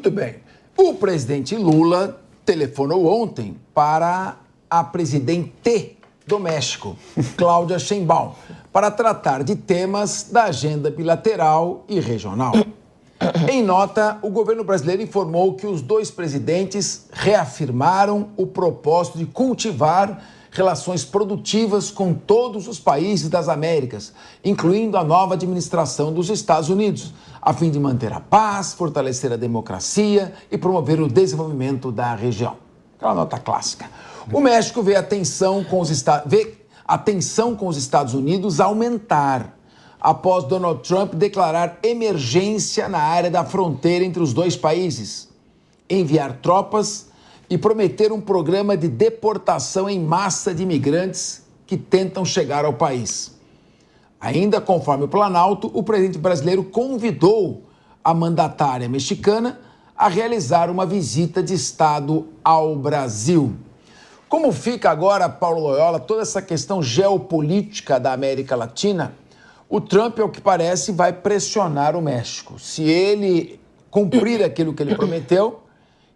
Muito bem. O presidente Lula telefonou ontem para a presidente do México, Cláudia Sheinbaum, para tratar de temas da agenda bilateral e regional. Em nota, o governo brasileiro informou que os dois presidentes reafirmaram o propósito de cultivar relações produtivas com todos os países das Américas, incluindo a nova administração dos Estados Unidos, a fim de manter a paz, fortalecer a democracia e promover o desenvolvimento da região. Aquela nota clássica. O México vê a tensão com os Estados Unidos aumentar após Donald Trump declarar emergência na área da fronteira entre os dois países, enviar tropas e prometer um programa de deportação em massa de imigrantes que tentam chegar ao país. Ainda conforme o Planalto, o presidente brasileiro convidou a mandatária mexicana a realizar uma visita de Estado ao Brasil. Como fica agora, Paulo Loyola, toda essa questão geopolítica da América Latina? O Trump, ao que parece, vai pressionar o México. Se ele cumprir aquilo que ele prometeu,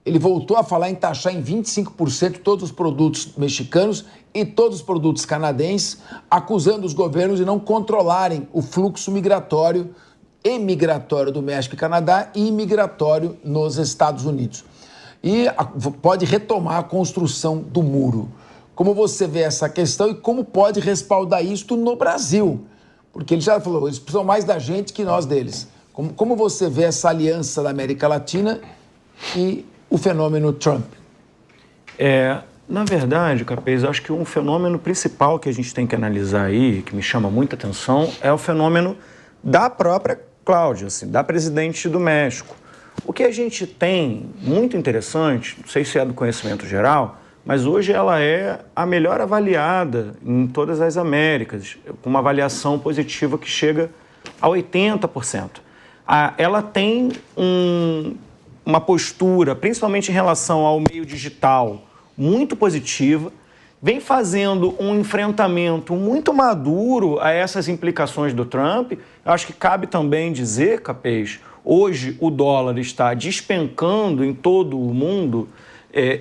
ele voltou a falar em taxar em 25% todos os produtos mexicanos e todos os produtos canadenses, acusando os governos de não controlarem o fluxo migratório e migratório do México e Canadá e imigratório nos Estados Unidos. E pode retomar a construção do muro. Como você vê essa questão e como pode respaldar isto no Brasil? Porque ele já falou, eles precisam mais da gente que nós deles. Como você vê essa aliança da América Latina e o fenômeno Trump? Na verdade, Capês, eu acho que um fenômeno principal que a gente tem que analisar aí, que me chama muita atenção, é o fenômeno da própria Cláudia, assim, da presidente do México. O que a gente tem muito interessante, não sei se é do conhecimento geral, mas hoje ela é a melhor avaliada em todas as Américas, com uma avaliação positiva que chega a 80%. Ela tem uma postura, principalmente em relação ao meio digital, muito positiva, vem fazendo um enfrentamento muito maduro a essas implicações do Trump. Acho que cabe também dizer, Capês, hoje o dólar está despencando em todo o mundo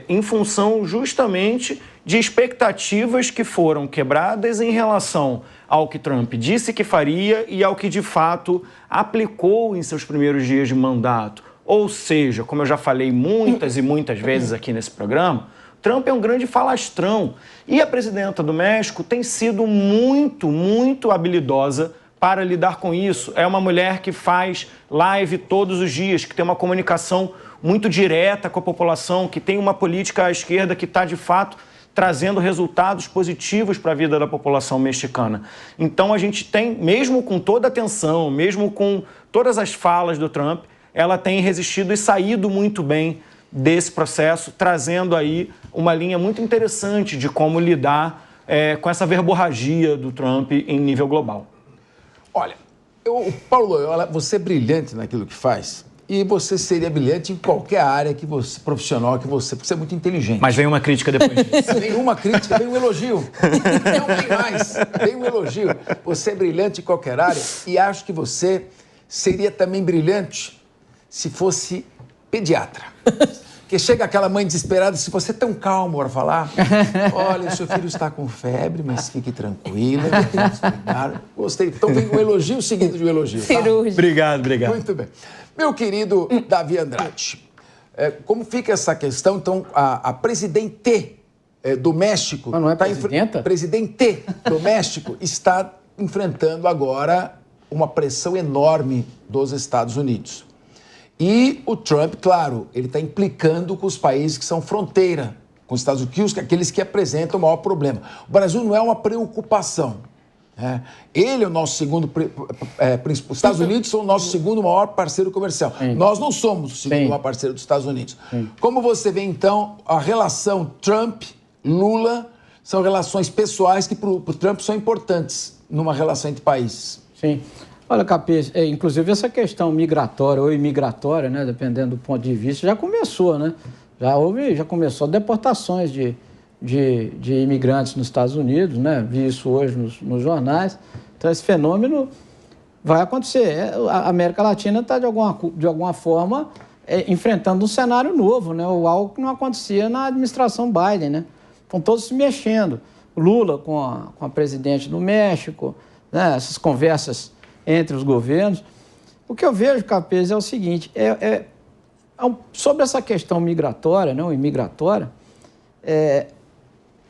em função justamente de expectativas que foram quebradas em relação ao que Trump disse que faria e ao que de fato aplicou em seus primeiros dias de mandato. Ou seja, como eu já falei muitas e muitas vezes aqui nesse programa, Trump é um grande falastrão e a presidenta do México tem sido muito, muito habilidosa para lidar com isso. É uma mulher que faz live todos os dias, que tem uma comunicação muito direta com a população, que tem uma política à esquerda que está, de fato, trazendo resultados positivos para a vida da população mexicana. Então, a gente tem, mesmo com toda a tensão, mesmo com todas as falas do Trump, ela tem resistido e saído muito bem desse processo, trazendo aí uma linha muito interessante de como lidar com essa verborragia do Trump em nível global. Olha, Paulo Loyola, você é brilhante naquilo que faz e você seria brilhante em qualquer área profissional que você, porque você é muito inteligente. Mas vem uma crítica depois disso. Vem uma crítica, vem um elogio. Não tem mais, vem um elogio. Você é brilhante em qualquer área e acho que você seria também brilhante se fosse pediatra. Porque chega aquela mãe desesperada, se você é tão calmo para falar, olha, seu filho está com febre, mas fique tranquila, vamos cuidar. Gostei. Então vem um elogio seguido de um elogio. Tá? Obrigado. Muito bem. Meu querido Davi Andrade, como fica essa questão? Então, a presidente do México... Mas não é presidenta? Presidente do México está enfrentando agora uma pressão enorme dos Estados Unidos. E o Trump, claro, ele está implicando com os países que são fronteira com os Estados Unidos, aqueles que apresentam o maior problema. O Brasil não é uma preocupação. Ele é o nosso segundo... os Estados Unidos são o nosso segundo maior parceiro comercial. Sim. Nós não somos o segundo maior parceiro dos Estados Unidos. Sim. Como você vê, então, a relação Trump-Lula são relações pessoais que para o Trump são importantes numa relação entre países. Sim. Olha, Capês, inclusive essa questão migratória ou imigratória, né, dependendo do ponto de vista, já começou, né? Já começou deportações de imigrantes nos Estados Unidos, né? Vi isso hoje nos jornais. Então, esse fenômeno vai acontecer. A América Latina está, de alguma forma, enfrentando um cenário novo, né? Algo que não acontecia na administração Biden, né? Estão todos se mexendo. Lula com a presidente do México, né? Essas conversas entre os governos. O que eu vejo, Capês, é o seguinte, sobre essa questão migratória, não imigratória,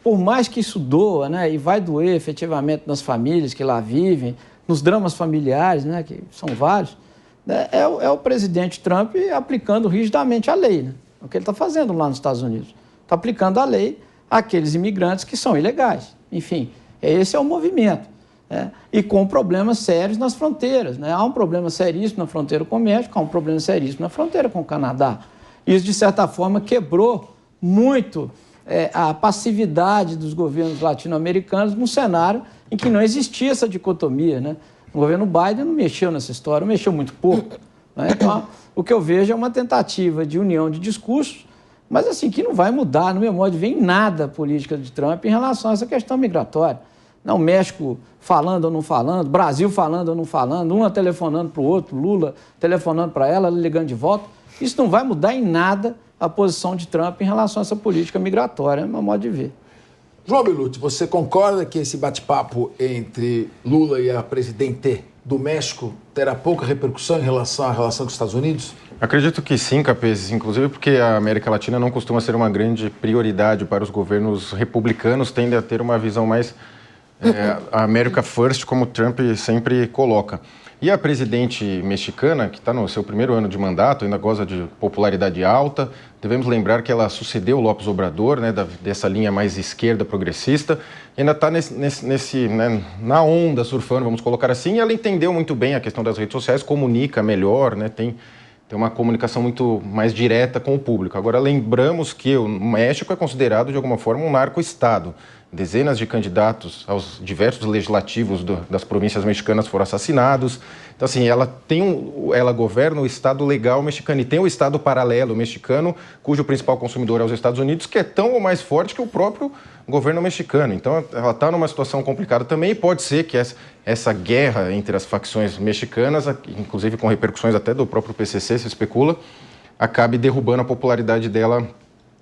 por mais que isso doa, né, e vai doer efetivamente nas famílias que lá vivem, nos dramas familiares, né, que são vários, né, é o presidente Trump aplicando rigidamente a lei, né? É o que ele está fazendo lá nos Estados Unidos. Está aplicando a lei àqueles imigrantes que são ilegais. Enfim, esse é o movimento. Né? E com problemas sérios nas fronteiras. Né? Há um problema seríssimo na fronteira com o México, há um problema seríssimo na fronteira com o Canadá. Isso, de certa forma, quebrou muito a passividade dos governos latino-americanos num cenário em que não existia essa dicotomia. Né? O governo Biden não mexeu nessa história, mexeu muito pouco. Né? Então, o que eu vejo é uma tentativa de união de discursos, mas assim, que não vai mudar, no meu modo de ver, em nada a política de Trump em relação a essa questão migratória. Não, México falando ou não falando, Brasil falando ou não falando, uma telefonando para o outro, Lula telefonando para ela ligando de volta. Isso não vai mudar em nada a posição de Trump em relação a essa política migratória, no meu modo de ver. João Belutti, você concorda que esse bate-papo entre Lula e a presidente do México terá pouca repercussão em relação à relação com os Estados Unidos? Acredito que sim, Capês, inclusive porque a América Latina não costuma ser uma grande prioridade para os governos republicanos, tendem a ter uma visão mais a America First, como Trump sempre coloca. E a presidente mexicana, que está no seu primeiro ano de mandato, ainda goza de popularidade alta, devemos lembrar que ela sucedeu o López Obrador, né, dessa linha mais esquerda progressista, e ainda está né, na onda surfando, vamos colocar assim, e ela entendeu muito bem a questão das redes sociais, comunica melhor, né, tem uma comunicação muito mais direta com o público. Agora, lembramos que o México é considerado, de alguma forma, um narco-estado. Dezenas de candidatos aos diversos legislativos das províncias mexicanas foram assassinados. Então, assim, ela governa o Estado legal mexicano e tem o Estado paralelo mexicano, cujo principal consumidor é os Estados Unidos, que é tão ou mais forte que o próprio governo mexicano. Então, ela está numa situação complicada também e pode ser que essa guerra entre as facções mexicanas, inclusive com repercussões até do próprio PCC, se especula, acabe derrubando a popularidade dela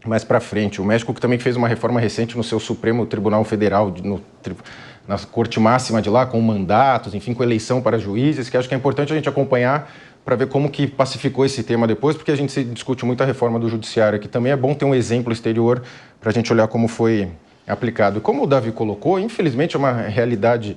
mais para frente. O México que também fez uma reforma recente no seu Supremo Tribunal Federal, na Corte Máxima de lá, com mandatos, enfim, com eleição para juízes, que acho que é importante a gente acompanhar para ver como que pacificou esse tema depois, porque a gente se discute muito a reforma do judiciário, que também é bom ter um exemplo exterior para a gente olhar como foi aplicado. Como o Davi colocou, infelizmente é uma realidade,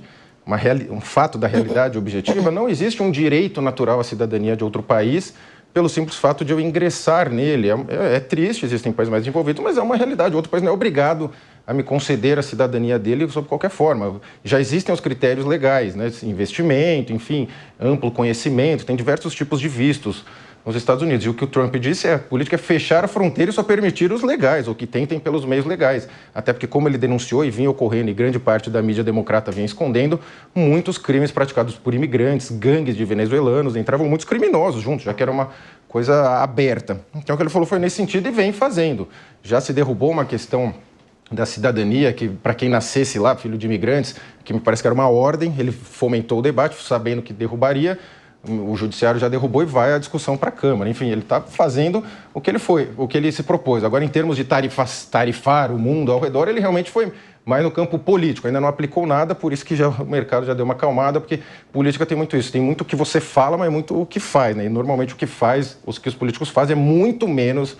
um fato da realidade objetiva, não existe um direito natural à cidadania de outro país pelo simples fato de eu ingressar nele. É triste, existem países mais envolvidos, mas é uma realidade. O outro país não é obrigado a me conceder a cidadania dele sob qualquer forma. Já existem os critérios legais, né? Investimento, enfim, amplo conhecimento, tem diversos tipos de vistos nos Estados Unidos. E o que o Trump disse a política é fechar a fronteira e só permitir os legais, ou que tentem pelos meios legais. Até porque, como ele denunciou e vinha ocorrendo, e grande parte da mídia democrata vinha escondendo, muitos crimes praticados por imigrantes, gangues de venezuelanos, entravam muitos criminosos juntos, já que era uma coisa aberta. Então, o que ele falou foi nesse sentido e vem fazendo. Já se derrubou uma questão da cidadania, que para quem nascesse lá, filho de imigrantes, que me parece que era uma ordem, ele fomentou o debate, sabendo que derrubaria. O judiciário já derrubou e vai a discussão para a Câmara. Enfim, ele está fazendo o que ele se propôs. Agora, em termos de tarifar o mundo ao redor, ele realmente foi mais no campo político. Ainda não aplicou nada, por isso que o mercado já deu uma acalmada, porque política tem muito isso. Tem muito o que você fala, mas muito o que faz, né? E normalmente o que os políticos fazem é muito menos